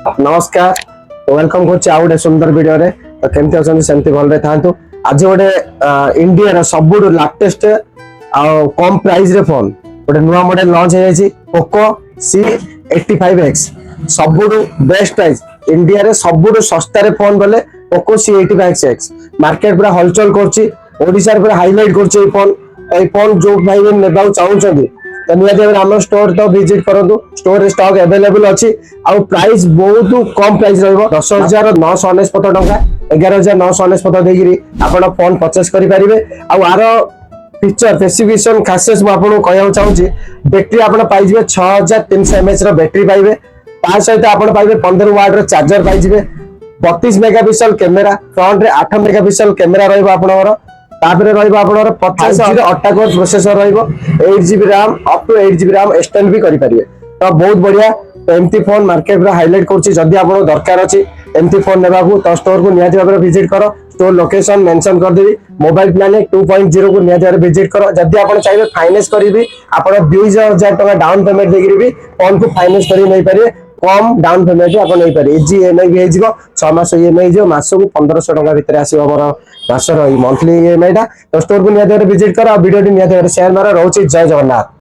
नमस्कार वेलकम कर सुंदर वीडियो रे तो केमती अच्छा सेमती भल था आज गोटे इंडिया सब लाटेस्ट कम प्राइस रे फोन गोटे नुआ मॉडल लॉन्च हो पोको C85X सब बेस्ट प्राइस इंडिया रे सब सस्ता रे फोन बोले पोको C85X मार्केट पूरा हलचल कर पूरा हाईलाइट कर फोन जो भाई ने चाहते तो निहाती आम स्टोर तो विजिट करूँ स्टोर स्टॉक अवेलेबल अच्छी आउ प्राइस बहुत कम प्राइस रहा 10,999 टंका 11,999 देकरी आप फोन परचेस करेंगे आर फीचर स्पेसिफिकेशन खासियत मुझे कहना चाहिए बैटेरी आप पाइबे 6300 mAh बैटेरी पाइबे सहित आप पाइबे 15 वाट चार्जर पाइबे 32 मेगापिक्सल कैमेरा फ्रंट रे 8 मेगापिक्सल कैमेरा रहा तापर रहा 50 अट्टा कोर प्रोसेसर रहा 8GB RAM up to 8GB RAM extend भी करेंगे तो बहुत बढ़िया तो एमती फोन मार्केट हाईलाइट करदी आप दरकार अच्छी एमती फोन नेबा तो स्टोर को निहाती भाव विजिट कर स्टोर लोकेशन मेंशन करदेवी मोबाइल प्लान 2.0 को निहाती भाव विजिट कर जदि आप चाहिए फाइनेंस करी आप 20,000 टका डाउन पेमेंट देकर फोन को फाइनेंस कर कम डाउन पेमेंट आप नहीं पारे इजी EMI भी हो 6 मास EMI हो मास को 1500 टका भितर आसो आम मासर मंथली EMI टा तो स्टोर को निहाती भाव विजिट कर वीडियो निहाती भाव शेयर मार रोचे जय जगन्नाथ।